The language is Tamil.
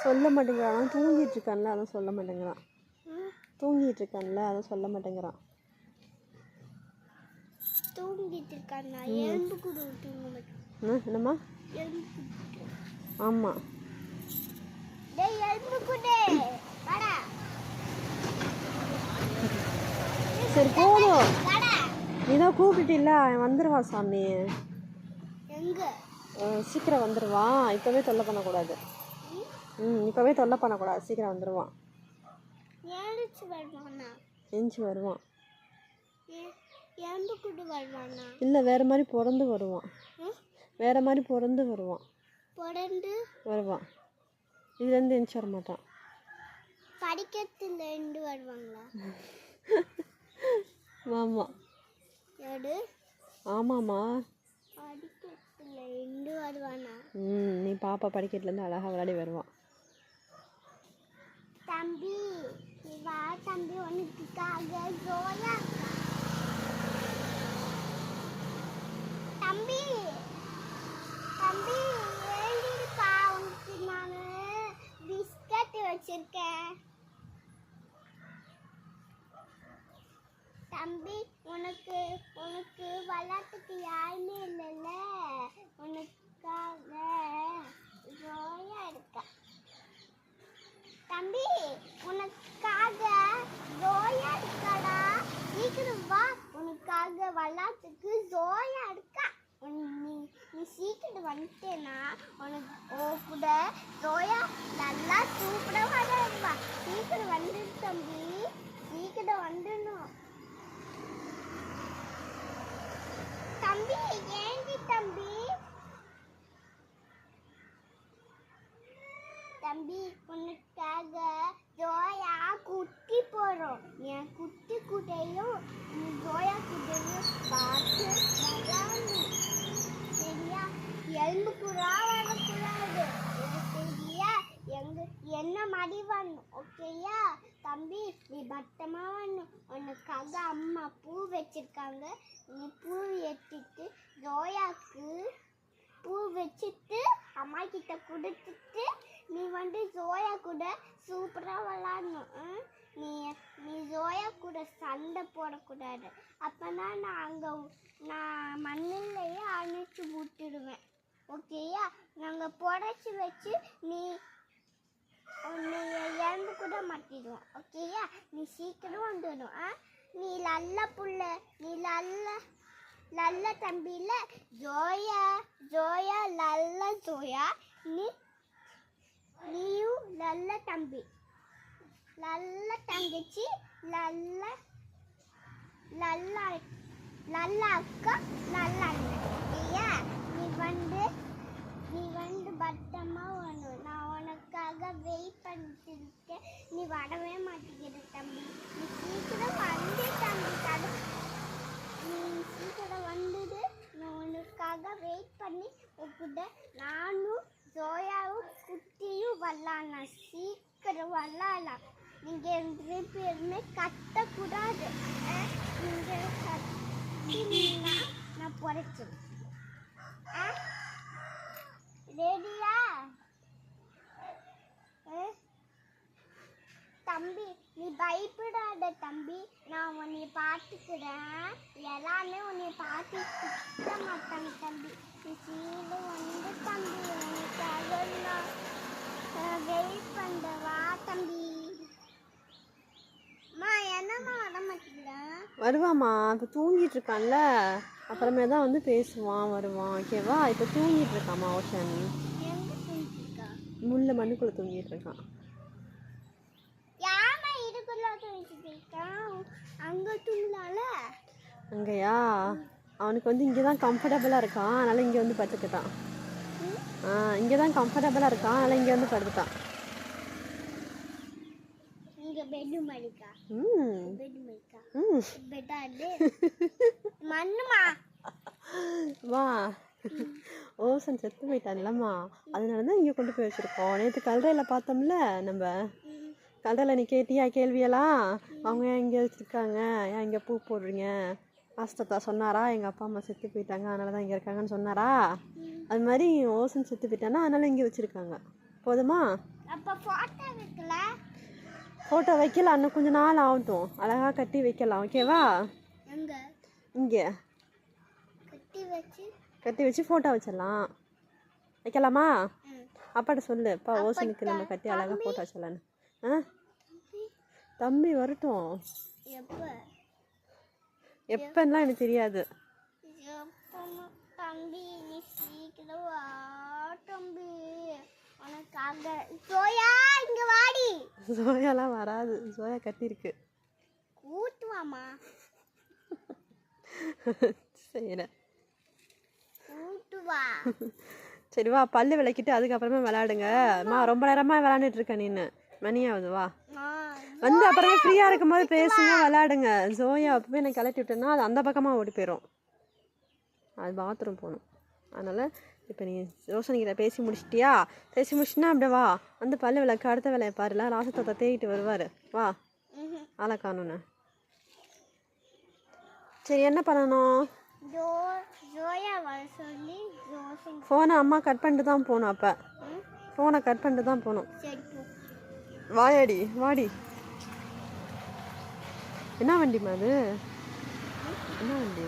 சொல்ல மாட்டேங்கிறான். தூங்கிட்டு இருக்கான்ல, அதான் சொல்ல மாட்டேங்கிறான். தூங்கிட்டு இருக்கான்ல, அதான் சொல்ல மாட்டேங்கிறான். தூங்கிட்டு இருக்கானா? எலும்பு கூட தூங்க மாட்டேன். என்னம்மா? ஆமா. டேய் எலும்பு கூட வாடா. சரி போதும். நீதான் கூப்பிட்டுட்டில்ல, வந்துருவான் சாமி. எங்க? சீக்கிரம் வந்துடுவான். இப்போவே தொல்லை பண்ணக்கூடாது. இப்போவே தொல்லை பண்ணக்கூடாது. சீக்கிரம் வந்துடுவான். எஞ்சி வருவான். இல்லை, வேறு மாதிரி பிறந்து வருவான். வேறு மாதிரி பிறந்து வருவான். வருவான். இதுலேருந்து எஞ்சி வர மாட்டான். படிக்கிறதுலேருந்து வருவாங்களா? ஆமாம். ஆமாம்மா. படிக்கிறதுலேருந்து வருவானா? நீ பாப்பா படிக்கிறதுலேருந்து அழகாக விளையாடி வருவான். தம்பி வா தம்பி, உனக்குக்காக ஜோயா. தம்பி தம்பி ஏண்டிருப்பா, உனக்கு நான் பிஸ்கட் வச்சிருக்கேன். தம்பி உனக்கு உனக்கு விளையாட்டுக்கு யாருமே இல்லைல்ல, உனக்காக ஜோயா இருக்கா. தம்பி உனக்காக ஜோயா இருக்காடா, சீக்கிரம் வா, உனக்காக விளையாட்டுக்கு ஜோயா இருக்கா. நீ சீக்கிரம் வந்துட்டேன்னா உனக்கு கூட ஜோயா நல்லா சூப்பராக விளையாடுவா. சீக்கிரம் வந்துடு தம்பி, சீக்கிரம் வந்துடணும். தம்பி ஏண்டி தம்பி? தம்பி உனக்காக ஜோயா குட்டி போறோம். என் குட்டி கூட்டையும் ஜோயா கூட்டையும் பார்த்து விளையாடணும். சரியா? எலும்பு கூட வரக்கூடாது. சரியா? என்ன மாதிரி வரணும். ஓகேயா? தம்பி நீ பட்டமா வரணும். உனக்காக அம்மா பூ வச்சிருக்காங்க. நீ பூ எடுத்துட்டு ஜோயாக்கு பூ வச்சுட்டு அம்மா கிட்ட கொடுத்துட்டு நீ ஜோயா கூட சூப்பராக விளாடணும். நீ ஜோயா கூட சண்டை போடக்கூடாது. அப்போனா நான் மண்ணிலேயே அணைச்சி விட்டுடுவேன். ஓகேயா? நாங்கள் புடச்சி வச்சு நீ இறந்து கூட மாட்டிடுவோம். ஓகேயா? நீ சீக்கிரம் வந்துடும். நீ நல்ல புள்ள, நீ நல்ல தம்பியில் ஜோயா ஜோயா நல்ல ஜோயா. நீயும் நல்ல தம்பி, நல்ல தங்கச்சி, நல்ல அக்கா, நல்ல அண்ணன். ஓகேயா? நீ பத்திரமா வரணும். நான் உனக்காக வெயிட் பண்ணிட்டு இருக்கேன். நீ வரவே மாட்டேங்கிற தம்பி. நீ சீக்கிரம் வந்து தம்பி, நீ சீக்கிரம் வந்துடு. நான் உனக்காக வெயிட் பண்ணி உங்ககிட்ட நானும் ஜோயாவும் குட்டியும் வரலாம். சீக்கிரம் வரலாம். நீங்கள் 2 பேருமே கத்தக்கூடாது. நீங்கள் கத்தினா நான் புடைச்சிடுவேன். ரெடியா? தம்பி நீ பயப்படாத தம்பி, நான் உன்னை பார்த்துக்கிறேன். எல்லாமே உன்னை பார்த்துக்க மாட்டாங்க தம்பி. நீ கீழே வந்து தம்பி, உனக்காக நான் வெயிட் பண்ணுறவா தம்பி. அம்மா என்னம்மா வர மாட்டேங்கிற? வருவாம்மா. இப்போ தூங்கிட்டு இருக்கான்ல, அப்புறமே தான் வந்து பேசுவான், வருவான். ஓகேவா? இப்போ தூங்கிட்டு இருக்காம்மா. ஓஷன் எங்கே தூங்கிட்டு இருக்கா? முள்ள மண்ணுக்குள்ளே தூங்கிட்டு இருக்கான். யாமா இதுக்குள்ள தூங்கிட்டு இருக்கான்? அங்கே தூங்கினால அங்கேயா? அவனுக்கு வந்து இங்கே தான் கம்ஃபர்டபுளாக இருக்கான், அதனால் இங்கே வந்து படுத்துக்கிட்டான். இங்கே தான் கம்ஃபர்டபுளாக இருக்கான், அதனால் இங்கே வந்து படுத்துட்டான். இங்கே பெட் மடிக்கா? பெட் மடிக்கா? பெட்டா அது மண்ணுமா? வா, ஓசன் செத்து போயிட்டான்லம்மா, அதனால தான் இங்கே கொண்டு போய் வச்சுருக்கோம். நேற்று கல்றையில் பார்த்தோம்ல, நம்ம கல்றையில் நீ கேட்டியா கேள்வியெல்லாம்? அவங்க ஏன் இங்கே வச்சுருக்காங்க, ஏன் இங்கே பூ போடுறீங்க? ஆஸ்தத்தா சொன்னாரா எங்கள் அப்பா அம்மா செத்து போயிட்டாங்க அதனால தான் இங்கே இருக்காங்கன்னு சொன்னாரா? அது மாதிரி ஓசன் செத்து போயிட்டானா அதனால இங்கே வச்சுருக்காங்க. போதுமா? அப்ப போட்டோ வைக்கல. ஃபோட்டோ வைக்கலாம், இன்னும் கொஞ்சம் நாள் ஆகட்டும். அழகாக கட்டி வைக்கலாம், ஓகேவா? எங்க இங்கே கட்டி வச்சு ஃபோட்டோ வச்சிடலாம். வைக்கலாமா? அப்பாட்ட சொல்லு, அப்பா ஓசனுக்கு நம்ம கட்டி அழகாக ஃபோட்டோ வச்சிடலான்னு. ஆ தம்பி வரட்டும். எப்போலாம் எனக்கு தெரியாது. தம்பி நீ சீக்கிரம் வா தம்பி, உனக்காக. சோயா இங்க வாடி. சோயாலாம் வராது, சோயா கட்டியிருக்கு. கூட்டு வாமா. சரி கூட்டு வா. சரி வா, பல்லு விளக்கிட்டு அதுக்கப்புறமா விளையாடுங்க. ரொம்ப நேரமாக விளையாண்டுட்டு இருக்க நீனு. மணி ஆகுது, வா வந்து அப்புறமே ஃப்ரீயாக இருக்கும்போது பேசுங்க, விளையாடுங்க. ஜோயா அப்பவே நான் கிளட்டி விட்டேன்னா அது அந்த பக்கமாக ஓடி போயிடும். அது பாத்ரூம் போகணும். அதனால் இப்போ நீ ரோஷனிக்கிட்ட பேசி முடிச்சிட்டியா? பேசி முடிச்சுன்னா அப்படியே வா, வந்து பல்லு விளக்கு, அடுத்த வேலையை பாருல. ராசத்தத்தை தேடிட்டு வருவார், வா. ஆளை காணுன்னு. சரி என்ன பண்ணணும்? ஃபோனை அம்மா கட் பண்ணிட்டு தான் போகணும். அப்போ ஃபோனை கட் பண்ணிட்டு தான் போகணும். வாயாடி, வாடி. என்ன வண்டிமா அது? என்ன வண்டி?